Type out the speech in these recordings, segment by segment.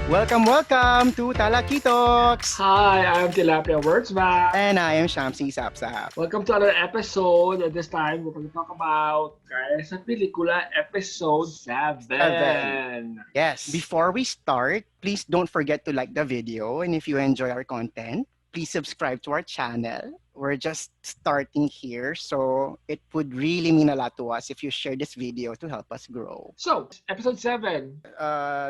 Welcome to Talak-E-Talks! Hi, I'm Tilapia Wordsback. And I am Shamsi Sapsap. Welcome to another episode. At this time, we're going to talk about Gaya sa Pelikula, Episode 7. Yes. Before we start, please don't forget to like the video. And if you enjoy our content, please subscribe to our channel. We're just starting here, so it would really mean a lot to us if you share this video to help us grow. So, Episode 7.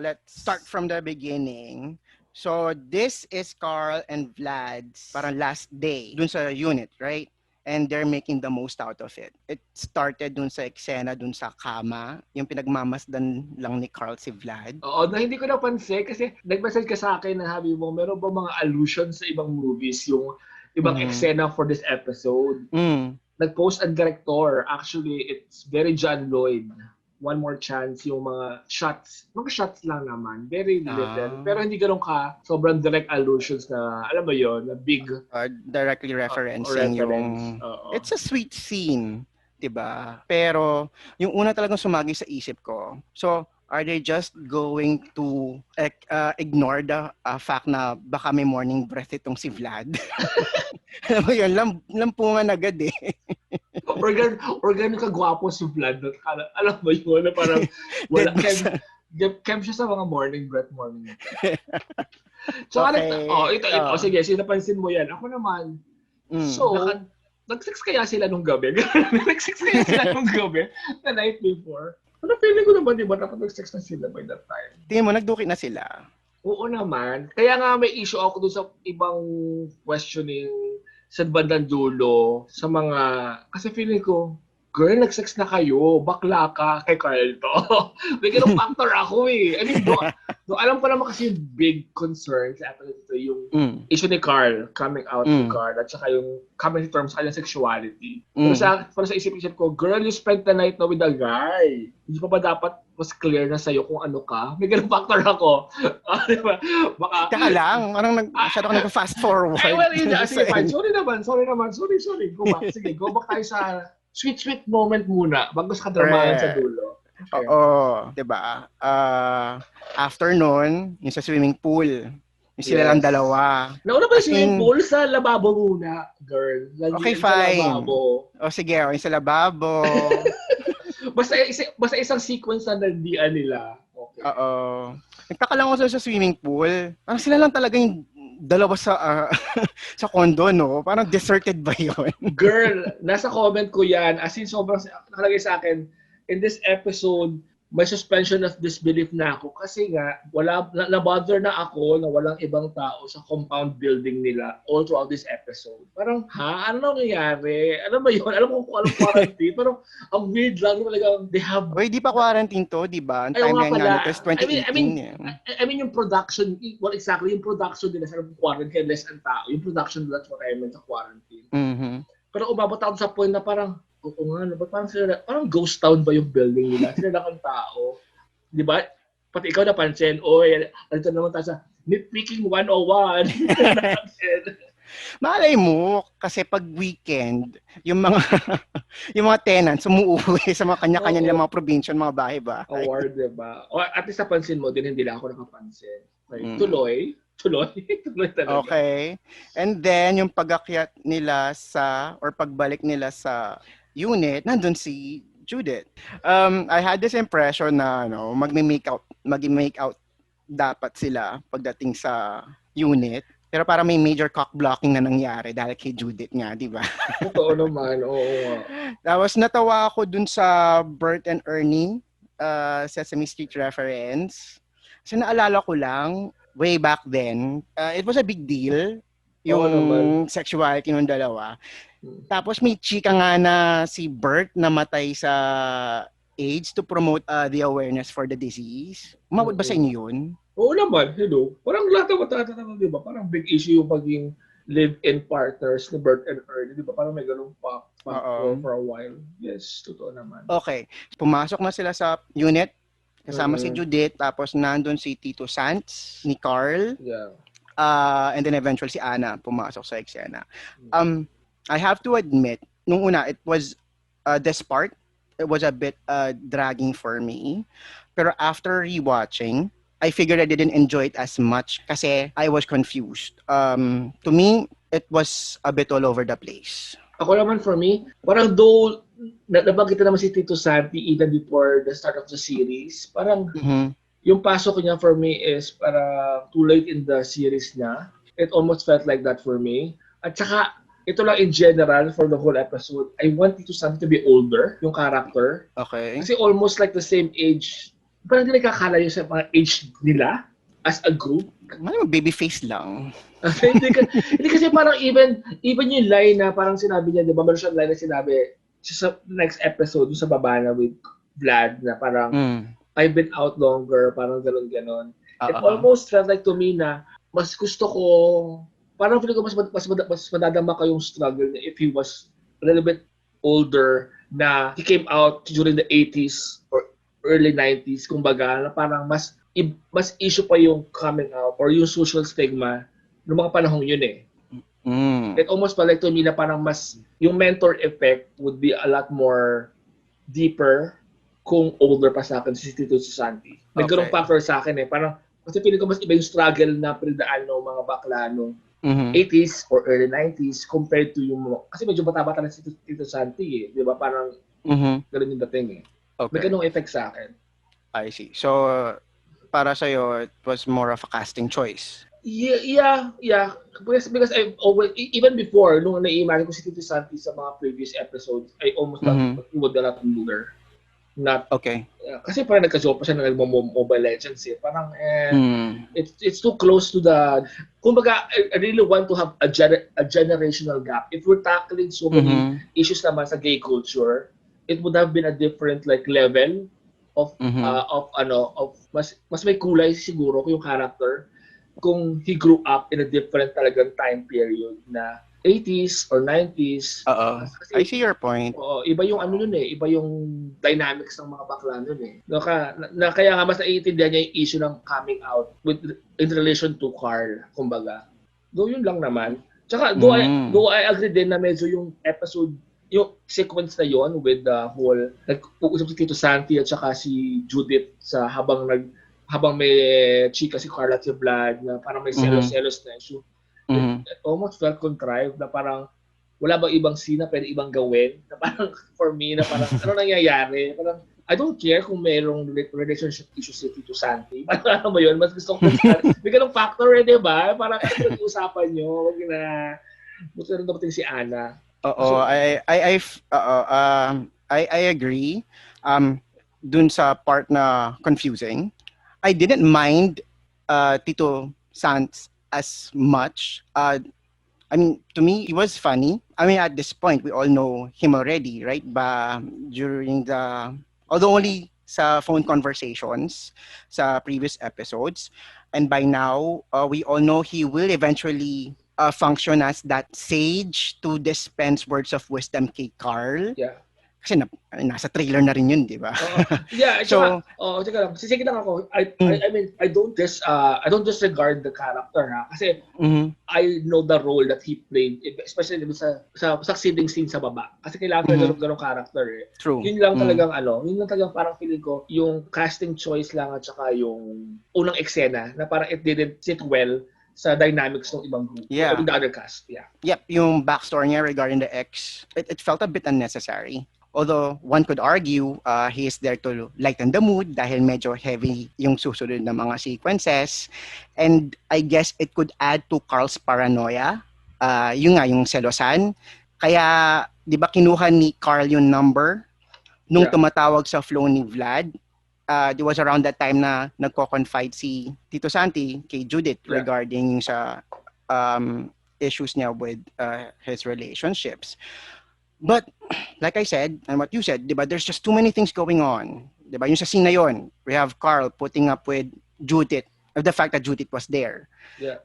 Let's start from the beginning. So, this is Carl and Vlad's parang last day dun sa unit, right? And they're making the most out of it. It started dun sa eksena, dun sa kama, yung pinagmamasdan lang ni Carl si Vlad. Oo, na hindi ko napansin kasi nag-message ka sa akin na sabi mo, meron ba mga allusions sa ibang movies yung ibang eksena for this episode? Nag-post ang director. Actually, it's very John Lloyd. One More Chance, yung mga shots lang naman, very little, pero hindi ganun ka sobrang direct allusions na, alam mo yon, na big directly referencing yung it's a sweet scene, diba? Pero yung una talagang sumagi sa isip ko, so are they just going to ignore the fact na baka may morning breath itong si Vlad? Alam mo yun, lampungan agad eh. Or ganun kagwapo si Vlad. Alam mo yun, na parang wala. Chem siya sa mga morning breath. So, okay. Sige, sinapansin mo yan. Ako naman, nag-sex kaya sila nung gabi? Nag-sex kaya sila nung gabi? The night before? Ano feeling ko naman, di ba, dapat nag-sex na sila by that time? Tingin mo, nagdukit na sila? Oo naman. Kaya nga may issue ako dun sa ibang questioning sa bandang dulo, sa mga, kasi feeling ko, girl, nag-sex na kayo, bakla ka kay Carl to. May ganung factor ako eh. I mean, alam ko naman kasi yung big concern sa episode ito, yung issue ni Carl, coming out ni Carl, at saka yung coming to terms sa kanyang sexuality. Pero sa isip-isip ko, girl, you spent the night na with a guy. Hindi pa ba dapat mas clear na sa'yo kung ano ka? May ganung factor ako. Diba? Baka... Teka lang, masyado ka nag-fast forward. Ay, well, sige, fine. Sorry naman. Sorry. Go back. Sige, go back tayo sa sweet moment muna bago sa kadramahan sa dulo. Okay. Oo, diba? After nun, yung sa swimming pool, yung sila lang dalawa. Nauna ba yung swimming pool? Sa lababo muna, girl. Okay, fine. Sa lababo. O sige, yung sa lababo. basta isang sequence na nandiyan nila. Okay. Oo. Nagtaka lang ako sa swimming pool. Parang sila lang talaga yung dalawa sa sa condo, no? Parang deserted ba yun? Girl, nasa comment ko yan. As in, sobrang nakalagay sa akin, in this episode, may suspension of disbelief na ako kasi nga, nabother na ako na walang ibang tao sa compound building nila all throughout this episode. Parang, ano nangyayari? Alam mo yun? Alam mo kung anong quarantine? Parang, ang weird lang talaga. They have... Uy, di pa quarantine to, di ba? Ang timeline nga nito is 2018. I mean, yung production, well, exactly, yung production nila sa quarantine, less ang tao. Yung production nila, that's what I meant sa quarantine. Pero umabot ako sa point na parang, oo nga, parang ghost town ba yung building nila? Sila lang ang tao. Di ba? Pati ikaw napansin, ito naman tayo sa nitpicking 101. Malay mo, kasi pag weekend, yung mga yung mga tenants umuuwi sa mga kanya-kanya nilang mga probinsya, mga bahay-bahay. Award, di ba? O at least napansin mo din, hindi lang ako nakapansin. Okay. Tuloy talaga. Okay. And then, yung pag-akyat nila or pagbalik nila sa unit, nandun si Judith. I had this impression na mag-make out dapat sila pagdating sa unit. Pero parang may major cock blocking na nangyari dahil kay Judith nga, di ba? Totoo naman, oo. Tapos natawa ako dun sa Bert and Ernie Sesame Street reference. Kasi naalala ko lang, way back then, it was a big deal yung sexuality ng dalawa. Tapos may chika nga na si Bert namatay sa AIDS to promote the awareness for the disease. Umabot ba sa inyo yun? Oo naman, hello. Parang lahat ng matatanong, di ba? Parang big issue yung pagiging live-in partners ni Bert and Ernie, di ba? Parang may ganung pa for a while. Yes, totoo naman. Okay. Pumasok na sila sa unit, kasama si Judith, tapos nandun si Tito Sanz, ni Carl, and then eventually si Anna pumasok sa eksena. I have to admit, nung una, it was this part, it was a bit dragging for me. Pero after rewatching, I figured I didn't enjoy it as much kasi I was confused. To me, it was a bit all over the place. Ako naman for me, parang though nabanggit na naman si Tito Santi even before the start of the series, parang Mhm. yung pasok niya for me is para too late in the series na. It almost felt like that for me. At saka, ito lang in general for the whole episode, I want Tito Santi to be older, yung character. Okay. Kasi almost like the same age, parang hindi nakakalayo sa mga age nila as a group. Ano, baby face lang. Hindi kasi parang even yung line na parang sinabi niya, di ba? Meron siyang line na sinabi sa next episode, yung sa baba na with Vlad na parang Mm. I've been out longer, parang ganon. It Oo. almost felt like to me na mas gusto ko, parang feeling ko mas madadama ko yung struggle niya if he was a little bit older na he came out during the 80s or early 90s, kumbaga, na parang mas issue pa yung coming out or yung social stigma ng mga panahong yun eh. Mm. It almost felt like to me na parang mas, yung mentor effect would be a lot more deeper kung older pa sa akin si Tito Santi. May ganung Okay. factor sa akin eh. Parang, kasi feeling ko mas iba yung struggle na pinagdaan ng mga bakla nung Mhm. 80s or early 90s compared to yung mga, kasi medyo bata-bata na si Tito Santi eh. Di ba? Parang Mhm. ganun yung dating eh. May Okay. ganung effect sa akin. I see. So, para sa'yo, it was more of a casting choice. Yeah. Because I've always, even before, nung na-imagine ko si Tito Santi sa mga previous episodes, I almost thought Mhm. he would be a lot older. Not Okay. kasi parang nagka-joke pa siya na nag-Mobile Legends eh. Parang Mm. it's too close to the, kumbaga I really want to have a generational gap. If we're tackling so many Mhm. issues naman sa gay culture, it would have been a different like level of Mhm. of mas may kulay siguro yung character kung he grew up in a different talagang time period na 80s or 90s. Oo. I Kasi see your point. oo, iba yung ano nun eh, iba yung dynamics ng mga bakla nun eh. Kaya nga mas naiintindihan niya yung issue ng coming out in relation to Carl, kumbaga. Though yun lang naman. Tsaka, Mm. though I agree din na medyo yung episode, yung sequence na yon with the whole, nag-uusap si Tito Santi at saka si Judith sa habang may chika si Carla at si Vlad na parang may Mhm. selos-selos na issue. Mhm. It almost felt contrived na parang wala bang ibang scene na pwede ibang gawin? Na parang, for me, na parang, ano nangyayari? Parang, I don't care kung merong relationship issues si Tito Santi. Parang ano ba yun? Mas gusto ko may ganong factor eh, di ba? Parang kasi nag-uusapan nyo, wag na, buti na rin dapating si Ana. Oo, So, I agree. Dun sa part na confusing, I didn't mind Tito Sans as much. I mean, to me, he was funny. I mean, at this point, we all know him already, right? During although only sa phone conversations sa previous episodes. And by now, we all know he will eventually function as that sage to dispense words of wisdom kay Carl. yeah. Kasi nasa trailer na rin yun, di ba? Oo. Yeah, So, tsaka lang. Sige lang ako. mm, I mean, I don't disregard the character ha. Kasi mhm, I know the role that he played, especially sa succeeding scene sa baba. Kasi kailangan ko mhm, ganong character eh. true. Yun lang talagang parang feeling ko, yung casting choice lang at saka yung unang eksena na parang it didn't sit well sa dynamics ng ibang group. Yeah. With the other cast, yeah. Yep, yung backstory niya regarding the ex, it felt a bit unnecessary. Although one could argue he is there to lighten the mood dahil medyo heavy yung susunod na mga sequences. And I guess it could add to Carl's paranoia. Yung nga, yung selosan. Kaya, di ba kinuha ni Carl yung number nung Yeah. tumatawag sa flow ni Vlad? It was around that time na nagko-confide si Tito Santi kay Judith Yeah. regarding sa issues niya with his relationships. But like I said, and what you said, di ba, there's just too many things going on. Di ba, yung sa scene na yun, we have Carl putting up with Judith, the fact that Judith was there. Yeah.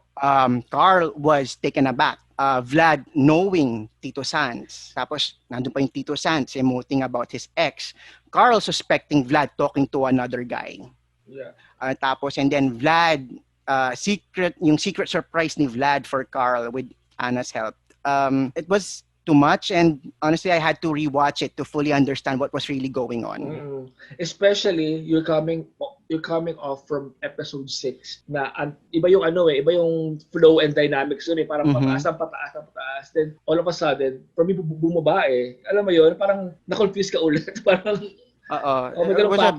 Carl was taken aback. Vlad knowing Tito Sanz. Tapos, nandun pa yung Tito Sanz emoting about his ex. Carl suspecting Vlad talking to another guy. Yeah. Tapos, and then Vlad, yung secret surprise ni Vlad for Carl with Anna's help. It was too much, and honestly, I had to rewatch it to fully understand what was really going on. Mm. Especially you're coming off from episode 6 na iba yung iba yung flow and dynamics yun eh, parang Mm-hmm. pataas. Then all of a sudden, for me bumaba eh. Alam mo yun, parang na-confuse ka ulit. Parang oh may It ganung was a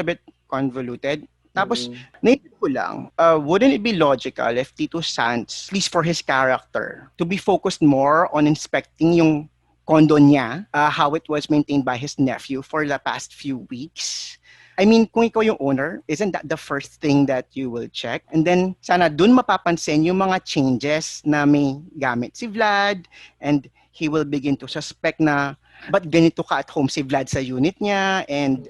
bit factor. convoluted. Tapos, Mm. naisip ko lang, wouldn't it be logical if Tito Sanz, at least for his character, to be focused more on inspecting yung condo niya, how it was maintained by his nephew for the past few weeks? I mean, kung ikaw yung owner, isn't that the first thing that you will check? And then, sana dun mapapansin yung mga changes na may gamit si Vlad, and he will begin to suspect na ba't ganito ka at home si Vlad sa unit niya, and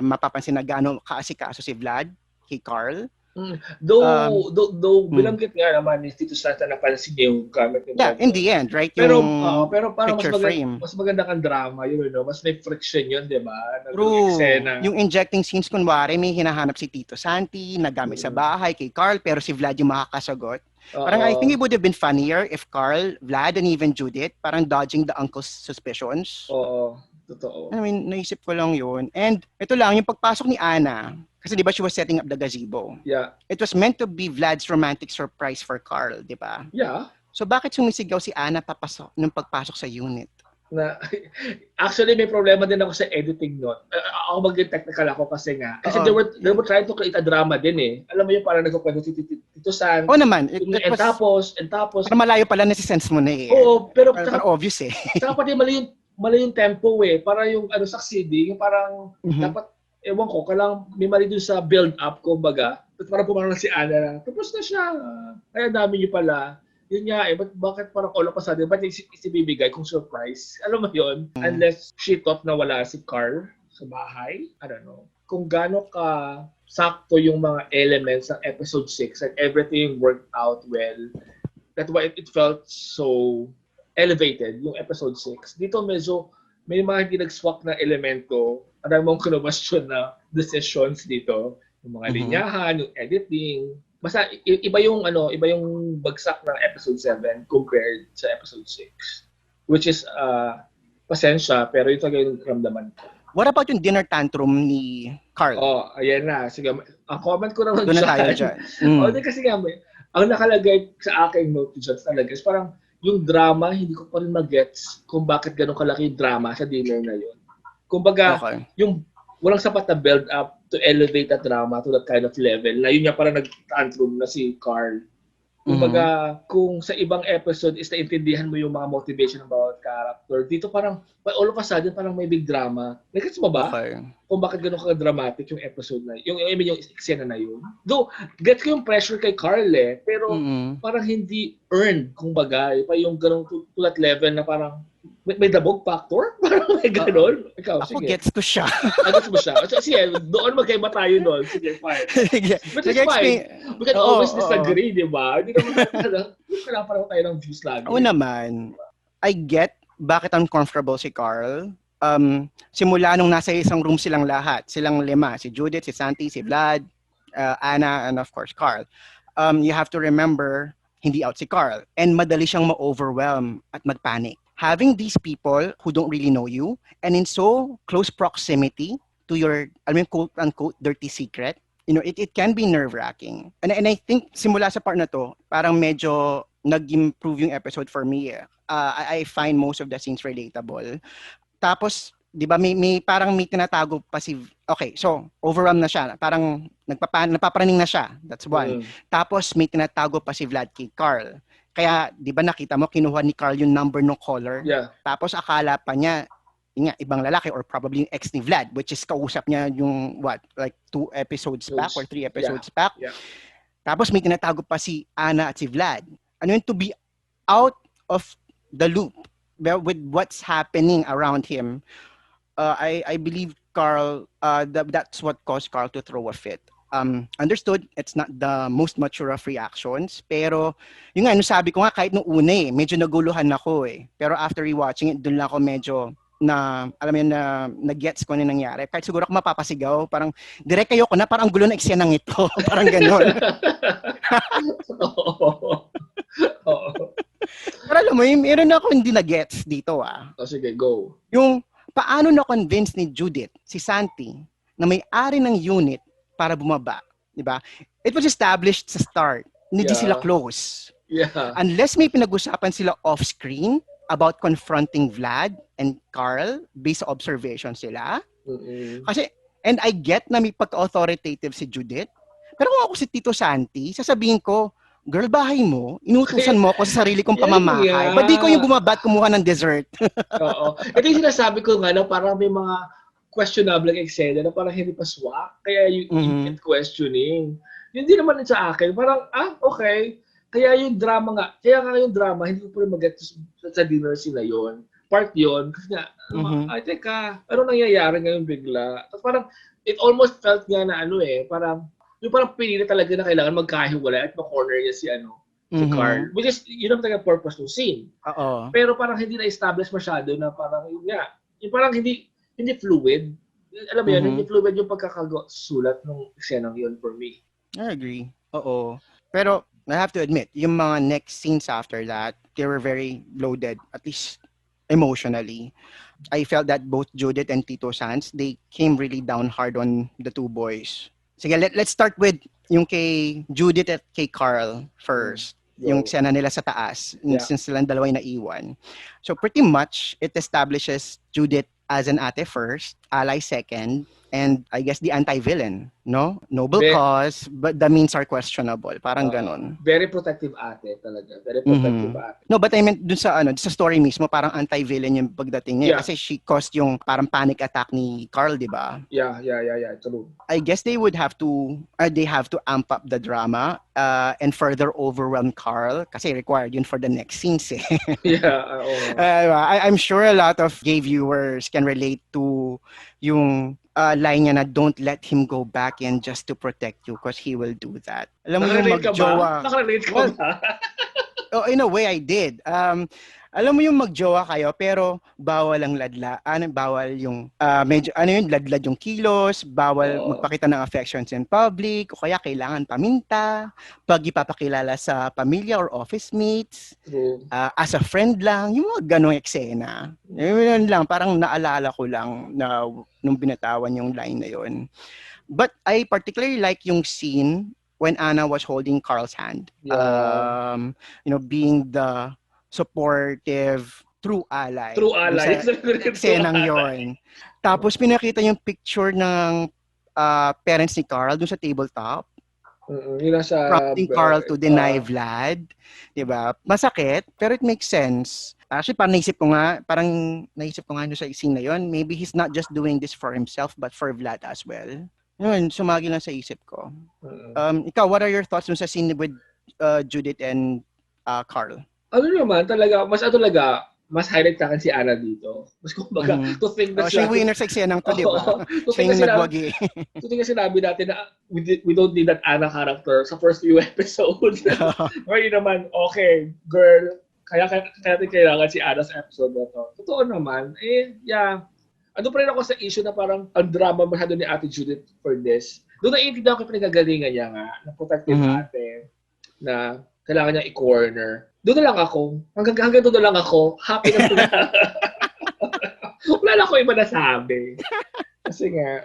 mapapansin na gaano kaasikaso si Vlad kay Carl. Mm. Um, Though binanggit nga naman ni Tito Santa na napansin niya yung gamit ng yeah, in condo. the end, right? Pero parang Picture frame. mas maganda kang drama yun, no? Mas may friction yun, di ba? True. Eksena. Yung injecting scenes, kunwari, may hinahanap si Tito Santi, nagamit sa bahay kay Carl, pero si Vlad yung makakasagot. Parang I think it would have been funnier if Carl, Vlad, and even Judith, parang dodging the uncle's suspicions. Oo, totoo. I mean, naisip ko lang yun. And ito lang, yung pagpasok ni Ana, kasi di ba she was setting up the gazebo? Yeah. It was meant to be Vlad's romantic surprise for Carl, di ba? Yeah. So bakit sumisigaw si Ana nung pagpasok sa unit? Actually, may problema din ako sa editing nun. Ako maging technical ako kasi they were trying to create a drama din eh. Alam mo yung parang nagkukwento si Tito San. Oo naman. And tapos. Parang malayo pala nasi-sense mo na eh. Oo, pero parang obvious eh. Saka pati mali yung tempo eh. Para yung succeeding, parang dapat, ewan ko, kailangan may mali dun sa build-up, kumbaga. Parang pumarang si Ana, tapos na siya. Kaya dami niyo pala. Yun nga eh, bakit parang all of a sudden, ba't isibibigay kung surprise? Alam mo yun? Unless she thought na wala si Carl sa bahay. I don't know. Kung gaano ka sakto yung mga elements ng episode 6 and everything worked out well, that's why it felt so elevated, yung episode 6. Dito medyo may mga hindi nag-swak na elemento. Ang mong kinumastyon na decisions dito. Yung mga linyahan, yung editing. Basta iba yung bagsak ng episode 7 compared sa episode 6. Which is pasensya, pero ito yung ramdaman ko. What about yung dinner tantrum ni Carl? Oh, ayan na. Sige, ang comment ko naman doon na tayo dyan. Kasi nga, ang nakalagay sa aking note dyan talaga is parang yung drama, hindi ko pa rin mag-gets kung bakit ganun kalaki yung drama sa dinner na yun. Kumbaga, yung walang sapat na build up to elevate that drama to that kind of level na yun nga parang nag-tantrum na si Carl. Kumbaga, kung sa ibang episode is naintindihan mo yung mga motivation ng bawat character, dito parang all of a sudden parang may big drama. Nagets mo ba? Okay. Kung bakit ganun ka-dramatic yung episode na yun. Yung eksena na yun. Though, get ko yung pressure kay Carl eh, pero parang hindi earned, kumbaga. Pa yung ganun to that level na parang may dabog factor? Parang may ganun. Ikaw, ako sige. gets ko siya. Gets mo siya? Sige, doon magkaiba tayo doon. Sige, fine. But it's fine. We can always disagree, di ba? Hindi naman kailangan tayo ng views lagi. Oo naman. I get bakit uncomfortable si Carl. Simula nung nasa isang room silang lahat. Silang 5. Si Judith, si Santi, si Vlad, Ana, and of course, Carl. You have to remember, hindi out si Carl. And madali siyang ma-overwhelm at mag-panic. Having these people who don't really know you and in so close proximity to your, quote-unquote, dirty secret, it can be nerve-wracking. And I think simula sa part na to, parang medyo nag-improve yung episode for me. I find most of the scenes relatable. Tapos, di ba, may parang may tinatago pa si... Okay, so, overwhelmed na siya. Parang napapraning na siya. That's one. Tapos, may tinatago pa si Vlad kay Carl. Kaya, di ba nakita mo, kinuha ni Carl yung number ng caller. Yeah. Tapos, akala pa niya, ibang lalaki or probably yung ex ni Vlad, which is kausap niya yung, like 2 episodes back or 3 episodes back. Yeah. Tapos, may tinatago pa si Ana at si Vlad. Ano yun, to be out of the loop with what's happening around him. I believe Carl, that's what caused Carl to throw a fit. Understood, it's not the most mature of reactions, pero yung nga, sabi ko nga, kahit nung una medyo naguluhan ako pero after rewatching it, dun lang ako medyo alam mo yun, na-gets ko na nangyari. Kahit siguro ako mapapasigaw, parang direct kayo ko na, parang ang gulo na eksenang ito. Parang gano'n. Oo. Pero alam mo, meron ako hindi na-gets dito O sige, go. Yung paano na-convince ni Judith, si Santi, na may-ari ng unit para bumaba. Di ba? It was established sa start. Hindi sila Yeah. close. Yeah. Unless may pinag-usapan sila off-screen about confronting Vlad and Carl based sa observation sila. Mm-mm. Kasi, and I get na may pagka-authoritative si Judith, pero kung ako si Tito Santi, sasabihin ko, girl, bahay mo, inutusan mo ako sa sarili kong Yan pamamahay. Ba't di ko yung nga. bumaba at kumuha ng dessert? Oo. Ito yung sinasabi ko nga na parang may mga questionable eksena na parang hindi pa swak. Kaya you get questioning. Yun din naman sa akin. Parang, okay. Kaya yung drama nga, kaya nga yung drama, hindi ko pa rin mag-get sa dinner sila yon. Part yon. Kasi nga, teka, ano nangyayari ngayon bigla? Tapos parang, it almost felt nga na parang, yung parang pinili talaga na kailangan magkahiwalay at ma-corner niya si Carl. Which is, yun ang talaga purpose ng scene. Oo. Pero parang hindi na-establish masyado na parang, yun nga, yung parang hindi fluid. Alam mo yun, hindi fluid yung pagkakasulat ng eksenang yun for me. I agree. Oo. Pero, I have to admit, yung mga next scenes after that, they were very loaded, at least emotionally. I felt that both Judith and Tito Sanz, they came really down hard on the two boys. Sige, let's start with yung kay Judith at kay Carl first. Yung eksena nila sa taas, since silang dalawa yung naiwan. So pretty much, it establishes Judith as an ate first, ally second, and I guess the anti-villain, no? Noble cause, but the means are questionable. Parang ganon. Very protective ate talaga. Very protective ate. No, but I meant dun sa sa story mismo, parang anti-villain yung pagdating niya. Kasi she caused yung parang panic attack ni Carl, di ba? Yeah. True. I guess they would have to, they have to amp up the drama and further overwhelm Carl kasi required yun for the next scenes eh. I'm sure a lot of gay viewers can relate to yung line niya na don't let him go back in just to protect you because he will do that. Alam mo yung magjowa. Nakarelate ka ba? In a way, I did. Alam mo yung magjowa kayo pero bawal ang ladla. Bawal yung medyo ladlad yung kilos, bawal magpakita ng affections in public, o kaya kailangan paminta, pag ipapakilala sa pamilya or office mates, as a friend lang, yung mga ganong eksena. Yun lang, parang naalala ko lang na nung binatawan yung line na yun. But I particularly like yung scene when Anna was holding Carl's hand. Being the supportive true ally. True ally. Eksenang yun. Tapos pinakita yung picture ng parents ni Carl dun sa tabletop. Prompting Carl to deny Vlad. Diba? Masakit, pero it makes sense. Actually, parang naisip ko nga sa scene na yun, maybe he's not just doing this for himself, but for Vlad as well. Yun, sumagi lang sa isip ko. Ikaw, what are your thoughts dun sa scene with Judith and Carl? Ano naman, mas highlight sa akin si Anna dito. Mas kumbaga, to think that siya yung winner sa eksenang to, di ba? Siya yung nagwagi. To think na sinabi natin na we don't need that Anna character sa first few episodes. Ngayon naman, okay, girl, kaya natin kailangan si Anna sa episode na to. Totoo naman, ano pa rin ako sa issue na parang ang drama masyado ni Ate Judith for this. Doon naiintindihan ko yung pinagagalingan niya nga, na protective ate, na kailangan niya i-corner. Doon na lang ako. Hanggang doon na lang ako. Happy na sila. Wala na ako iba nasabi. Kasi nga,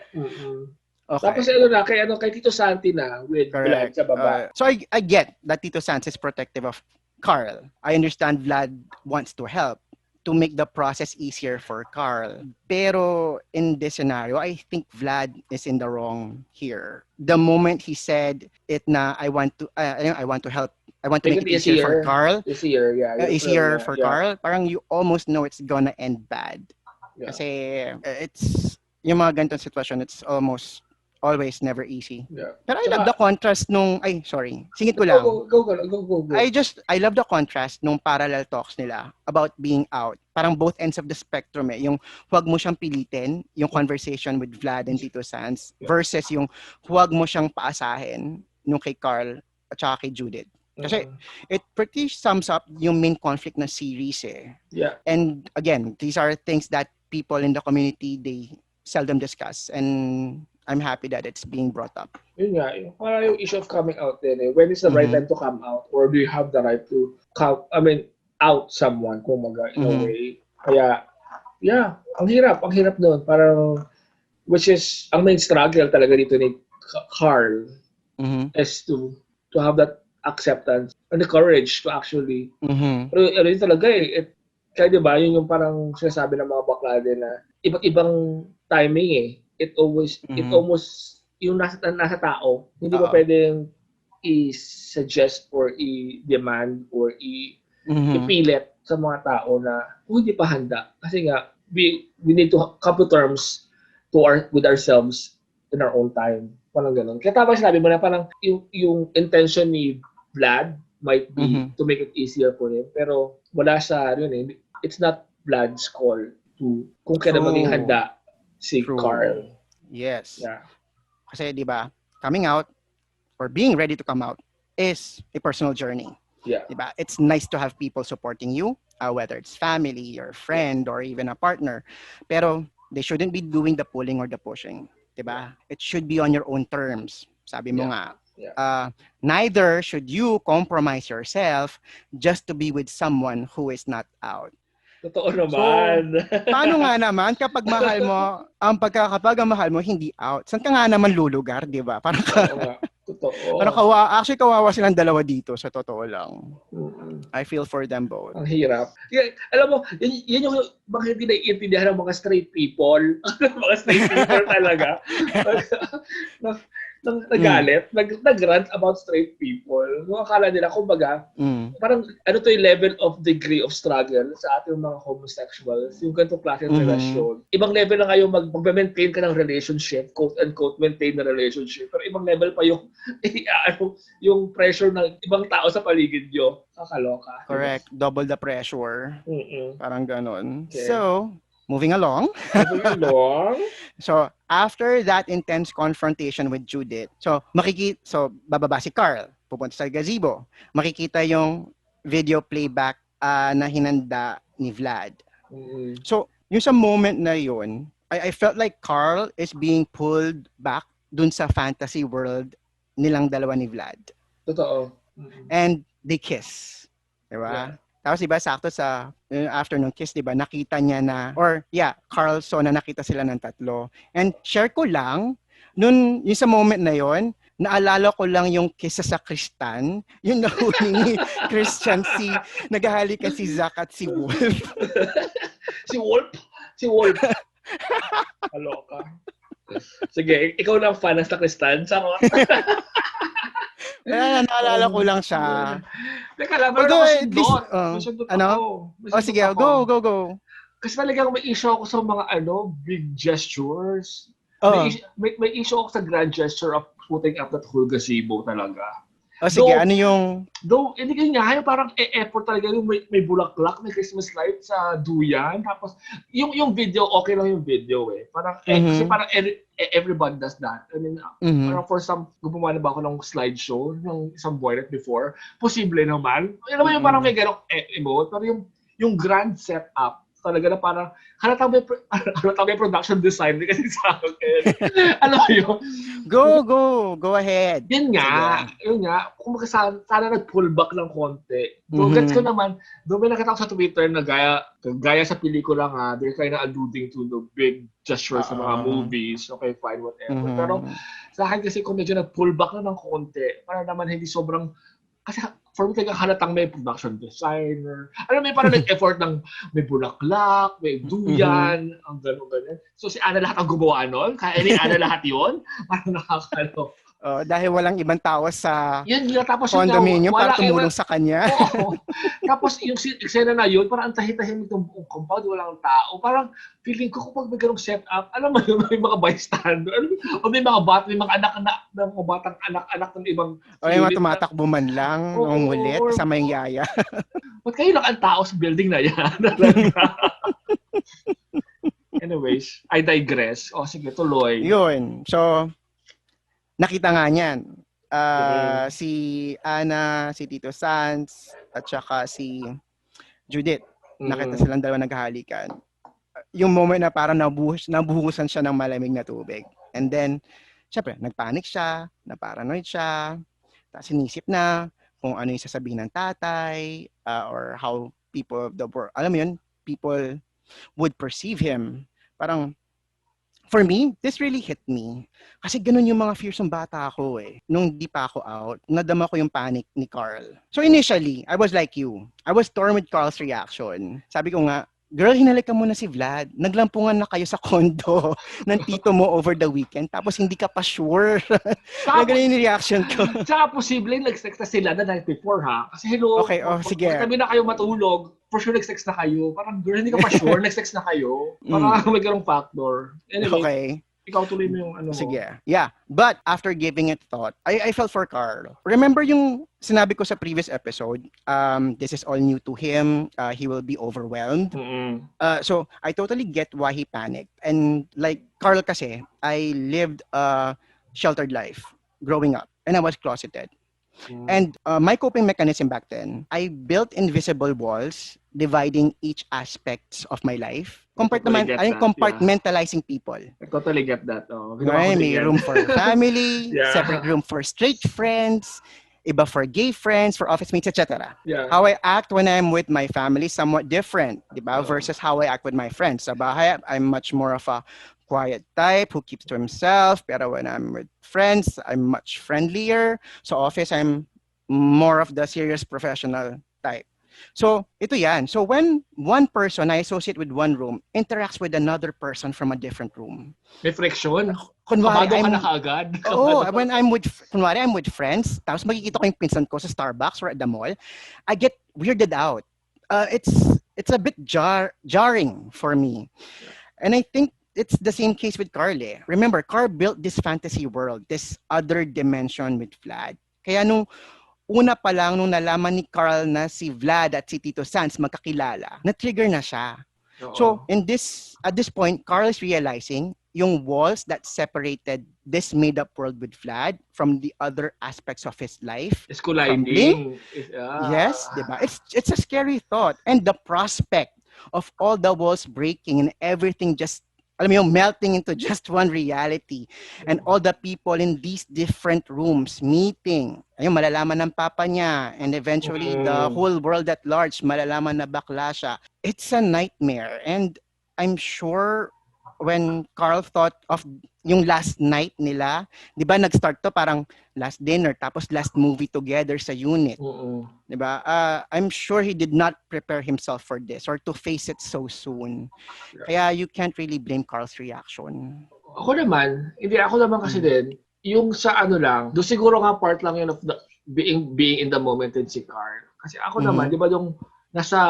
Okay. Tapos kay Tito Santi na with Vlad sa baba. So I get that Tito Santi is protective of Carl. I understand Vlad wants to help to make the process easier for Carl. Pero in this scenario, I think Vlad is in the wrong here. The moment he said it na I want to help, I want to make it easier for Carl. Easier for Carl. Parang you almost know it's gonna end bad. Yeah. Kasi it's yung mga ganitong sitwasyon, it's almost always never easy. Yeah. Pero I love the contrast nung singit ko lang. Go. I love the contrast nung parallel talks nila about being out. Parang both ends of the spectrum yung huwag mo siyang pilitin, yung conversation with Vlad and Tito Sanz versus yung huwag mo siyang paasahin nung kay Carl at saka kay Judith. Kasi it pretty sums up yung main conflict ng series eh. Yeah. And again, these are things that people in the community, they seldom discuss. And I'm happy that it's being brought up. Yun nga, parang yung issue of coming out din eh. When is the right time to come out? Or do you have the right to come? I mean, out someone, kumaga, in a Mhm. way. Kaya, yeah, ang hirap doon. Parang, which is, ang main struggle talaga dito ni Carl Mhm. is to have that acceptance and the courage to actually, Mhm. pero ano yun talaga eh, kaya di ba, yun yung parang sinasabi ng mga bakla din na iba't ibang timing eh. It Mhm. almost, yung nasa tao, hindi mo Oo. pwedeng i-suggest or i-demand or Mhm. ipilit sa mga tao na kung hindi pa handa. Kasi nga, we need to come to terms with ourselves in our own time. Parang ganun. Kaya tama sinabi mo na parang yung intention ni Vlad might be Mhm. to make it easier for him. Pero wala sa, yun eh, it's not Vlad's call to kung kailan maging True. handa si True. Carl. Yes. Yeah. Kasi 'di ba, coming out or being ready to come out is a personal journey. Yeah. 'Di ba? It's nice to have people supporting you, whether it's family, your Yeah. friend, or even a partner. Pero they shouldn't be doing the pulling or the pushing. 'Di Yeah. ba? It should be on your own terms. Sabi mo Yeah. nga, Yeah. neither should you compromise yourself just to be with someone who is not out. Totoo So, naman. paano nga naman kapag mahal mo, kapag ang mahal mo hindi out, saan ka nga naman lulugar, 'di ba? Parang Oo nga. Totoo. parang actually kawawa silang dalawa dito sa totoo lang. Mm-mm. I feel for them both. Ang hirap. Alam mo, yan yung mga hindi naiintindihan ng mga straight people. Mga straight people talaga. na, Mm. nag-rant about straight people. Kung akala nila, kumbaga, Mm. parang ano to yung level of degree of struggle sa ating mga homosexuals, yung ganitong klase ng Mhm. relasyon. Ibang level na kayo mag-maintain ka ng relationship, quote-unquote, maintain na relationship. Pero ibang level pa yung, yung pressure ng ibang tao sa paligid nyo. Kakaloka, di ba? Correct. Double the pressure. Mm-mm. Parang ganon. Okay. So, moving along. Moving along. So, after that intense confrontation with Judith, bababa si Carl, pupunta sa gazebo. Makikita yung video playback na hinanda ni Vlad. Mm-mm. So, yung sa moment na yun, I felt like Carl is being pulled back dun sa fantasy world nilang dalawa ni Vlad. Totoo. Mm-mm. And they kiss. Yeah. Diba? Tapos diba, sakto sa afternoon kiss, diba, nakita niya na, or yeah, Carl saw na nakita sila ng tatlo. And share ko lang, yung sa moment na yon, naalala ko lang yung kiss sa Kristan, yung nahuli ni Christian naghahalikan si Zack at si Wolf. si Wolf. Si Wolf. Kaloka. Sige, ikaw lang fan ng sakristan. Sarot. Kaya naalala ko lang siya. Teka lang, meron Although ako at least, sundot. May sundot ako. ano? May Oh, sundot sige, ako. go. Kasi talagang may issue ako sa mga big gestures. Oh. May issue ako sa grand gesture of putting up that whole gazebo talaga. Oh, sige, ano yung... Though, hindi nga, yung parang effort talaga, yung may bulaklak, may Christmas light sa duyan. Tapos, yung video, okay lang yung video eh. Parang, kasi parang everybody does that. I mean, parang for some, gumawa na ba ako ng slideshow ng isang boylet before? Posible naman. Alam mo yung parang may gano'ng emote, pero yung grand setup, talaga na parang halatang may production design kasi sa akin. Alam mo yun? Go ahead. Yun nga. Kung sana nag-pull back ng konti. Gets ko naman, doon may nakita ko sa Twitter na gaya sa pelikula nga, they're kind of alluding to the big gestures sa mga movies. Okay, fine, whatever. Pero sa akin kasi kung medyo nag-pull back na ng konti, para naman hindi sobrang, kasi for me, talaga halatang may production designer. Alam mo, parang nag-effort ng may bulaklak, may duyan, ang gano'n. So, si Ana lahat ang gumawa nun? Kaya ni Ana lahat yun? Parang nakakalo. Dahil walang ibang tao sa condominium para tumulong sa kanya. Oo. Tapos yung eksena na yun, parang antahitahimik ng buong compound, walang tao. Parang feeling ko kapag may ganong setup, alam mo yun, may mga bystander, o may mga batang anak ng ibang O yung mga tumatakbo man lang, ulit, kasama yung yaya. Ba't kayo lang ang tao sa building na yan? Anyways, I digress. Sige, tuloy. Yun. So, nakita nga niyan. Si Ana, si Tito Sans, at saka si Judith. Nakita silang dalawa naghahalikan. Yung moment na parang nabuhusan siya ng malamig na tubig. And then, syempre, nagpanic siya, na-paranoid siya, tapos sinisip na kung ano yung sasabihin ng tatay, or how people of the world, alam mo yun, people would perceive him. Parang, for me, this really hit me. Kasi ganun yung mga fears ng bata ako eh. Nung di pa ako out, nadama ko yung panic ni Carl. So initially, I was like you. I was torn with Carl's reaction. Sabi ko nga, girl, hinalikan mo na si Vlad. Naglampungan na kayo sa condo ng tito mo over the weekend. Tapos hindi ka pa sure. Na Saka, ganun yung reaction ko. saka posible nag-sex na sila the night before ha. Kasi hello, Okay, sige. kami na kayo matulog, for sure nag-sex na kayo. Parang girl, hindi ka pa sure, nag-sex na kayo. Parang may ganung factor. Anyway, Okay. ikaw tuloy mo yung ano mo. Sige. Yeah. But after giving it thought, I felt for Carl. Remember yung sinabi ko sa previous episode, this is all new to him. He will be overwhelmed. Mm-mm. So I totally get why he panicked. And like Carl kasi, I lived a sheltered life growing up. And I was closeted. And my coping mechanism back then, I built invisible walls dividing each aspects of my life. Compartmentalizing people. I totally get that. Right? May room for family, Yeah. separate room for straight friends, iba for gay friends, for office mates, etc. Yeah. How I act when I'm with my family is somewhat different, diba? Versus how I act with my friends. Sa bahay, I'm much more of a quiet type who keeps to himself. Pero when I'm with friends, I'm much friendlier. So office, I'm more of the serious professional type. So, ito yan. So, when one person I associate with one room interacts with another person from a different room. May friction. Kunwari, Kabado ka na kaagad. Oo, when I'm with friends, tapos makikita ko yung pinsan ko sa Starbucks or at the mall, I get weirded out. It's a bit jarring for me. And I think it's the same case with Carl eh. Remember, Carl built this fantasy world, this other dimension with Vlad. Kaya nung una pa lang nung nalaman ni Carl na si Vlad at si Tito Sans magkakilala, na-trigger na siya. Oo. So, at this point, Carl is realizing yung walls that separated this made-up world with Vlad from the other aspects of his life. It's colliding. Yes, diba? It's a scary thought. And the prospect of all the walls breaking and everything just alam mo yung melting into just one reality and all the people in these different rooms meeting. Ayun, malalaman ng papa niya and eventually the whole world at large malalaman na bakla siya. It's a nightmare and I'm sure when Carl thought of yung last night nila, di ba nag-start to parang last dinner tapos last movie together sa unit. Di ba? I'm sure he did not prepare himself for this or to face it so soon. Kaya you can't really blame Carl's reaction. Ako naman kasi din, yung sa ano lang, do siguro nga part lang yun of the, being in the moment din si Carl. Kasi ako naman, di ba yung nasa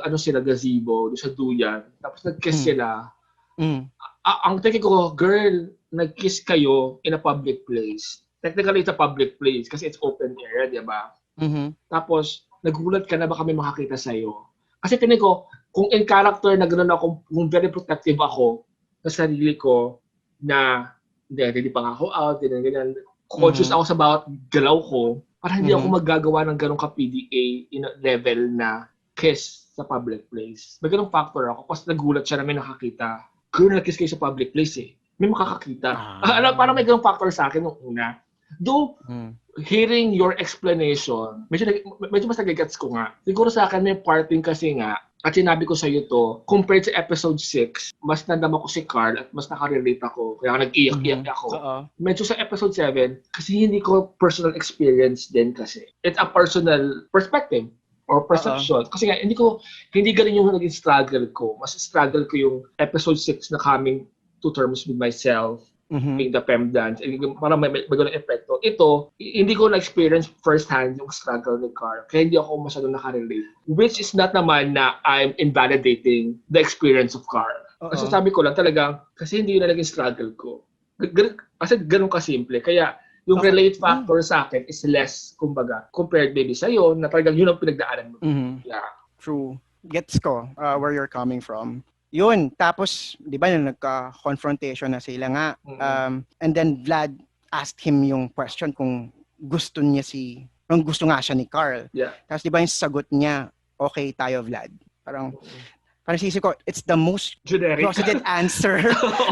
ano sila gazebo, sa duyan, tapos nag-kiss sila. Ang thinking ko, girl, nag-kiss kayo in a public place. Technically, it's a public place kasi it's open area, di ba? Tapos, nagulat ka na baka may makakita sa'yo. Kasi tingin ko, kung in character na gano'n ako, kung very protective ako sa sarili ko, na hindi pa ako out, ganyan. Conscious ako sa bawat galaw ko, para hindi ako maggagawa ng gano'ng ka-PDA in a level na kiss sa public place. May gano'ng factor ako, kasi nagulat siya na may nakakita. Girl, nag-kiss kayo sa public place eh. May makakakita. Parang may ganung factor sa akin nung una. Though, hearing your explanation, medyo mas nagigets ko nga. Siguro sa akin may parting kasi nga, at sinabi ko sa iyo to, compared sa episode 6, mas nandama ko si Carl at mas nakarelate ako. Kaya nag-iyak-iyak ako. Medyo sa episode 7, kasi hindi ko personal experience din kasi. It's a personal perspective or perception. Kasi nga, hindi ganun yung naging struggle ko. Mas struggle ko yung episode 6 na coming to terms with myself, being the femme dance. Parang may ganun epekto. Ito, hindi ko na-experience firsthand yung struggle ni Carl. Kaya hindi ako masyadong nakarelate. Which is not naman na I'm invalidating the experience of Carl. Kasi sabi ko lang talaga, kasi hindi yun na naging struggle ko. Kasi ganun kasimple. Kaya, yung relate factor sa akin is less, kumbaga, compared maybe sa'yo, na talagang yun ang pinagdaanan mo. Yeah. True. Gets ko where you're coming from. Yun. Tapos, di ba, nagka-confrontation na sila nga. And then Vlad asked him yung question kung gusto nga siya ni Carl. Yeah. Tapos di ba yung sagot niya, okay tayo Vlad. Parang parang sisip ko, it's the most Generic. closeted answer.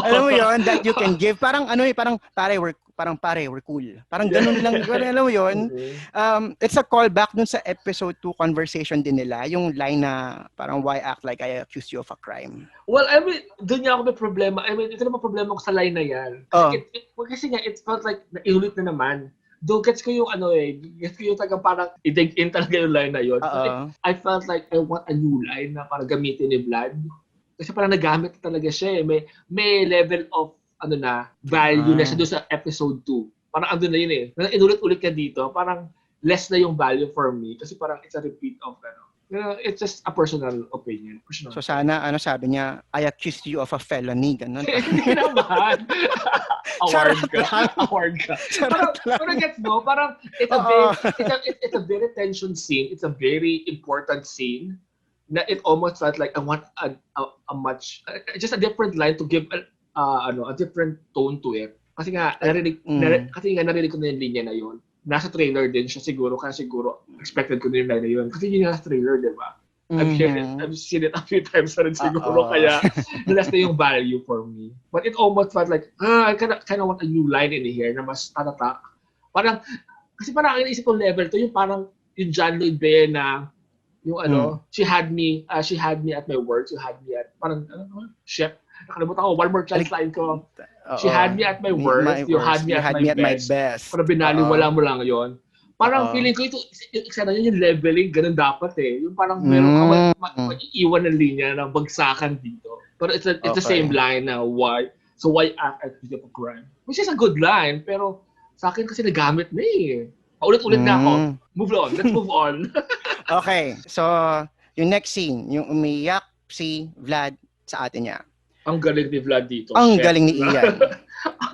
Alam mo yon that you can give. Parang parang pare, we're cool. Parang ganun lang. Alam mo yon. It's a callback dun sa episode 2 conversation din nila. Yung line na parang, why act like I accused you of a crime? Well, I mean, doon niya ako may problema. I mean, ito naman problema ko sa line na yan. Kasi nga, it felt like naiulit na naman. Though gets ko yung gets ko yung tagang parang i-dig in talaga yung line na yun. I felt like I want a new line na parang gamitin ni Vlad. Kasi parang nagamit talaga siya eh. May level of value na siya doon sa episode 2. Parang andun na yun eh. Inulit-ulit ka dito, parang less na yung value for me. Kasi parang it's a repeat of it's just a personal opinion. So sana, sabi niya, I accused you of a felony. Ganun. Hindi naman. Award ka. Parang gets mo, parang it's a very tension scene. It's a very important scene na it almost felt like I want a much, just a different line to give a different tone to it. Kasi nga, narinig ko na yung linya na yun. Nasa trailer din siya siguro, kaya siguro expected ko na yung line na yun. Kasi yun yung nasa trailer, di ba? I've seen it a few times na rin siguro, kaya nilas na yung value for me. But it almost felt like, I kind of want a new line in here na mas tatatak. Parang, kasi parang ang inisip ko level to, yung parang, yung John Lloyd Bea na, yung she had me at my words, you had me at, parang, shit. Nakalimutan ko, one more chance line ko. She had me at my worst, you had me at my best. Parang binaliwala mo lang yon. Parang feeling ko ito, eksena yun yung leveling, ganun dapat eh. Yung parang meron ka maiiwan ng linya ng bagsakan dito. Pero it's the same line na why act at the crime? Which is a good line, pero sa akin kasi nagamit na eh. Paulit-ulit na ako. Let's move on. Okay, so yung next scene, yung umiyak si Vlad sa ate niya. Ang galing ni Vlad dito. Ang galing ni Ian.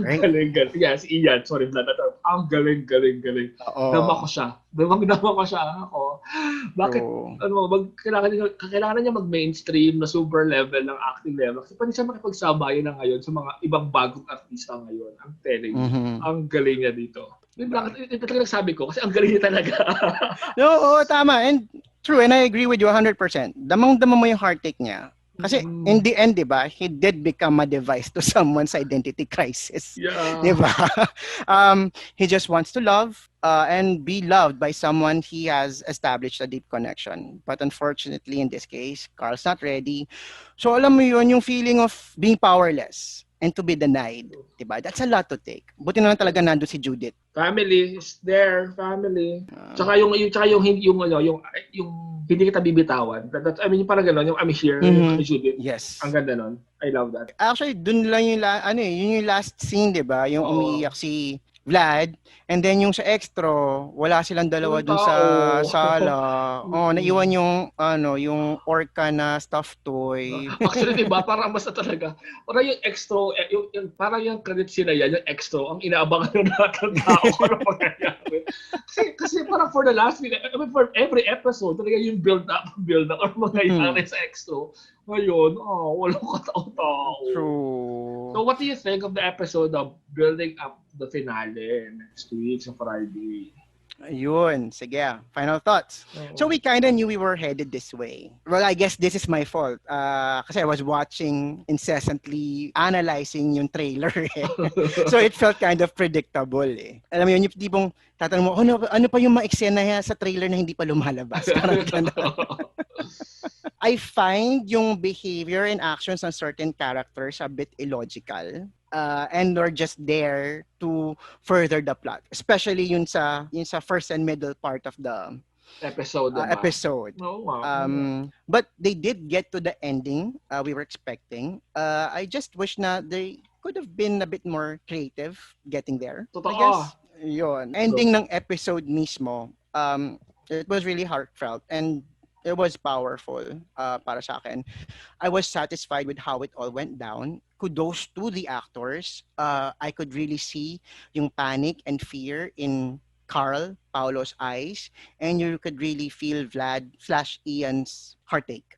Ang galing. Yeah, si Ian. Sorry, Vlad. Ang galing. Dama ko siya. Ako. Bakit, kailangan niya mag-mainstream na super level ng acting level. Kasi pa rin siya makipagsabayan na ngayon sa mga ibang bagong artista ngayon. I'm telling you. Ang galing niya dito. Yung talaga nagsabi ko, kasi ang galing niya talaga. No, tama. And true, and I agree with you 100%. Damang-dama mo yung heartache niya. Kasi in the end, 'di ba, he did become a device to someone's identity crisis. Yeah. 'Di ba? He just wants to love and be loved by someone he has established a deep connection. But unfortunately, in this case, Carl's not ready. So alam mo 'yun, yung feeling of being powerless and to be denied, 'di ba? That's a lot to take. Buti na lang talaga nandoon si Judith. Family is there, family. Tsaka yung hindi kita bibitawan. I mean, yung parang gano'n, yung I'm here, yung Judith. Yes. Ang ganda nun. I love that. Actually, dun lang yung, yun yung last scene, di ba? Yung umiiyak si Vlad, and then yung sa extra, wala silang dalawa dun sa sala. Naiwan yung orca na stuffed toy. Actually, di ba? Parang basta talaga. Parang yung extra, parang yung credit sila yan, yung extra, ang inaabangan ng lahat ng tao kung ano mangyayari. Kasi parang for the last week, I mean, for every episode, talaga yung build up or mangyayari sa extra. Ngayon, walang katao-tao. True. So what do you think of the episode of building up the finale next week sa Friday? Ayun. Sige. Final thoughts. So we kind of knew we were headed this way. Well, I guess this is my fault. Kasi I was watching incessantly, analyzing yung trailer. So it felt kind of predictable. Alam mo yun, yung tipong tatanong mo, ano pa yung mga eksena sa trailer na hindi pa lumalabas? Parang I find yung behavior and actions ng certain characters a bit illogical. And they're just there to further the plot. Especially yun sa first and middle part of the episode. Oh, wow. But they did get to the ending we were expecting. I just wish na they could have been a bit more creative getting there. Totoo. I guess, yun. Ending ng episode mismo, it was really heartfelt and it was powerful para sa akin. I was satisfied with how it all went down. Kudos to the actors. I could really see yung panic and fear in Carl, Paolo's eyes, and you could really feel Vlad/Ian's heartache.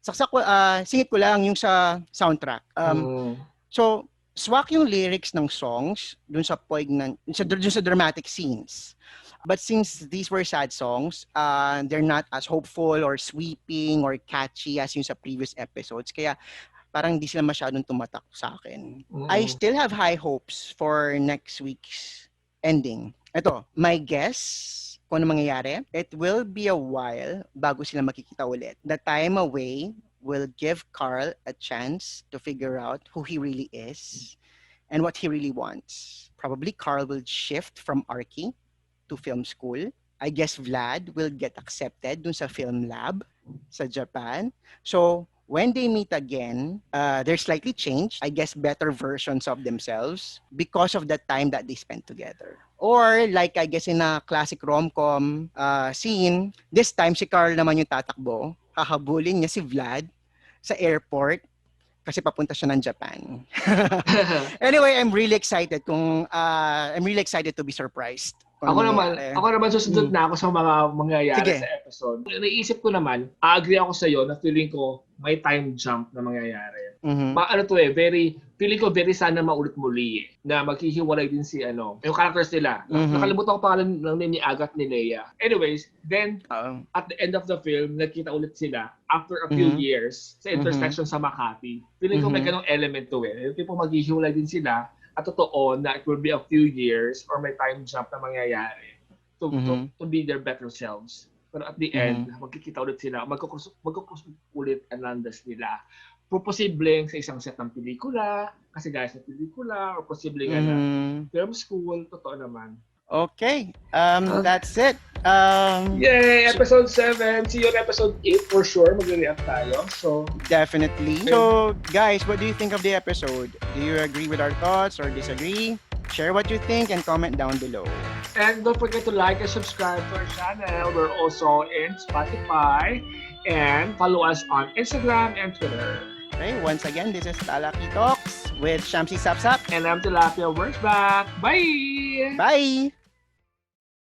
Singit ko lang yung sa soundtrack. So, swak yung lyrics ng songs dun sa dramatic scenes. But since these were sad songs, they're not as hopeful or sweeping or catchy as yung sa previous episodes. Kaya parang di sila masyadong tumatak sa akin. I Mm. still have high hopes for next week's ending. Ito, my guess kung ano mangyayari, it will be a while bago sila makikita ulit. The time away will give Carl a chance to figure out who he really is and what he really wants. Probably Carl will shift from Archie to film school. I guess Vlad will get accepted dun sa film lab sa Japan. So, when they meet again, they're slightly changed. I guess better versions of themselves because of the time that they spent together. Or like I guess in a classic rom-com scene, this time si Carl naman yung tatakbo. Hahabulin niya si Vlad sa airport kasi papunta siya ng Japan. Anyway, I'm really excited to be surprised kung ano mangyayari. Ako naman susundot na ako sa mga mangyayari Sige. sa episode. Naisip ko naman, agree ako sa iyo na feeling ko may time jump na mangyayari. Mhm. Feeling ko very sana maulit muli na maghihiwalay din si yung characters nila. Mhm. Nakalimutan ko pangalan ng name ni Agat ni Leia. Anyways, then at the end of the film, nagkita ulit sila after a few Mhm. years sa intersection sa Makati. Feeling ko may ganong element to Yung tipo maghihiwalay din sila at totoo na it will be a few years or may time jump na mangyayari to be their better selves. Pero at the end, magkikita ulit sila, magkukus ulit ang landas nila. Posibleng sa isang set ng pelikula, kasi guys sa pelikula, or posibleng na film school, totoo naman. Okay, that's it. Yay! Episode 7. See you on episode 8 for sure. Mag-react tayo. So, Definitely. So, guys, what do you think of the episode? Do you agree with our thoughts or disagree? Share what you think and comment down below. and don't forget to like and subscribe to our channel. We're also in Spotify and follow us on Instagram and Twitter. Okay, once again, this is Talak-E-Talks with Shamsi Sapsap. And I'm Tilapia Works back. Bye! Bye!